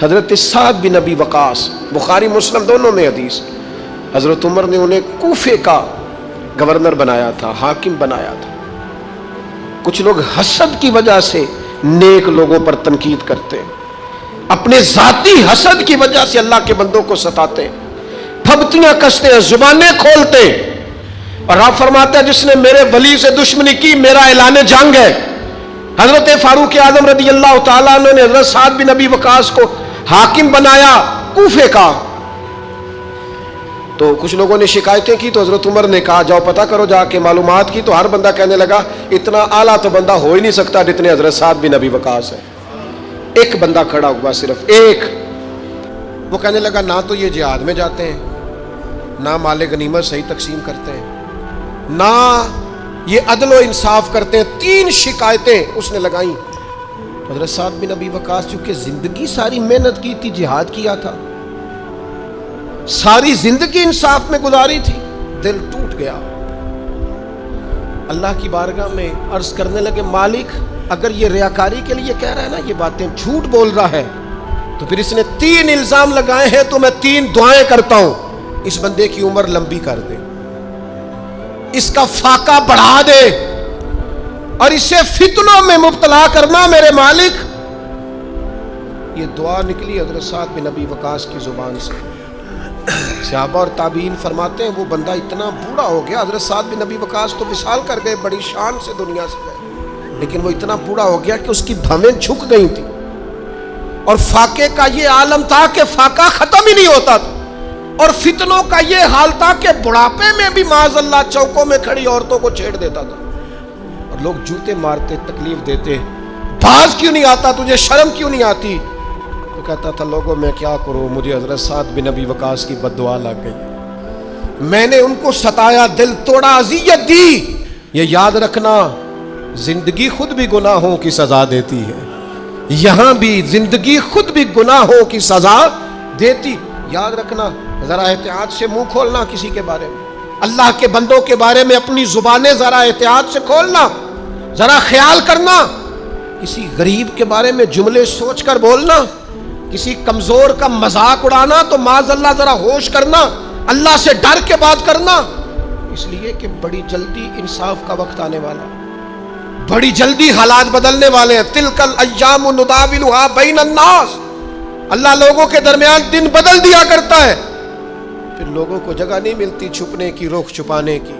حضرت سعد بن ابی وقاص، بخاری مسلم دونوں میں حدیث، حضرت عمر نے انہیں کوفے کا گورنر بنایا تھا، حاکم بنایا تھا۔ کچھ لوگ حسد کی وجہ سے نیک لوگوں پر تنقید کرتے ہیں، اپنے ذاتی حسد کی وجہ سے اللہ کے بندوں کو ستاتے ہیں، پھبتیاں کستے ہیں، زبانیں کھولتے ہیں، اور آپ فرماتے ہیں جس نے میرے ولی سے دشمنی کی میرا اعلان جنگ ہے۔ حضرت فاروق اعظم رضی اللہ تعالیٰ عنہ نے حضرت سعد بن ابی وقاص کو حاکم بنایا کوفے کا، تو کچھ لوگوں نے شکایتیں کی، تو حضرت عمر نے کہا جاؤ پتہ کرو جا کے، معلومات کی، تو ہر بندہ کہنے لگا اتنا اعلیٰ تو بندہ ہو ہی نہیں سکتا جتنے حضرت سعد بن ابی وقاص ہے۔ ایک بندہ کھڑا ہوا، صرف ایک، وہ کہنے لگا نہ تو یہ جہاد میں جاتے ہیں، نہ مال غنیمت صحیح تقسیم کرتے ہیں، نہ یہ عدل و انصاف کرتے ہیں۔ 3 شکایتیں اس نے لگائیں۔ حضرت سعد بن ابی وقاص چونکہ زندگی ساری محنت کی تھی، جہاد کیا تھا، ساری زندگی انصاف میں گزاری تھی، دل ٹوٹ گیا، اللہ کی بارگاہ میں عرض کرنے لگے مالک اگر یہ ریاکاری کے لیے کہہ رہا ہے نا، یہ باتیں جھوٹ بول رہا ہے، تو پھر اس نے 3 الزام لگائے ہیں، تو میں 3 دعائیں کرتا ہوں، اس بندے کی عمر لمبی کر دے، اس کا فاقہ بڑھا دے، اور اسے فتنوں میں مبتلا کرنا میرے مالک۔ یہ دعا نکلی حضرت سعد بن ابی وقاص کی زبان سے۔ صحابہ اور تابعین فرماتے ہیں وہ بندہ اتنا بوڑھا ہو گیا، حضرت سعد بن ابی وقاص تو وصال کر گئے، بڑی شان سے دنیا سے گئے، لیکن وہ اتنا بوڑھا ہو گیا کہ اس کی بھویں جھک گئی تھی، اور فاقے کا یہ عالم تھا کہ فاقہ ختم ہی نہیں ہوتا تھا، اور فتنوں کا یہ حال تھا کہ بڑھاپے میں بھی معاذ اللہ چوکوں میں کھڑی عورتوں کو چھیڑ دیتا تھا، اور لوگ جوتے مارتے، تکلیف دیتے، باز کیوں نہیں آتا، تجھے شرم کیوں نہیں آتی؟ تو کہتا تھا لوگوں میں کیا کروں، مجھے حضرت سعد بن ابی وقاص کی بد دعا لگ گئی، میں نے ان کو ستایا، دل توڑا، اذیت دی۔ یہ یاد رکھنا زندگی خود بھی گناہوں کی سزا دیتی ہے، یہاں بھی زندگی خود بھی گناہوں کی سزا دیتی، یاد رکھنا، ذرا احتیاط سے منہ کھولنا کسی کے بارے میں، اللہ کے بندوں کے بارے میں اپنی زبانیں ذرا احتیاط سے کھولنا، ذرا خیال کرنا، کسی غریب کے بارے میں جملے سوچ کر بولنا، کسی کمزور کا مذاق اڑانا تو معاذ اللہ ذرا ہوش کرنا، اللہ سے ڈر کے بات کرنا، اس لیے کہ بڑی جلدی انصاف کا وقت آنے والا، بڑی جلدی حالات بدلنے والے ہیں۔ تلک الایام نداولها بین الناس، اللہ لوگوں کے درمیان دن بدل دیا کرتا ہے، پھر لوگوں کو جگہ نہیں ملتی چھپنے کی، رخ چھپانے کی۔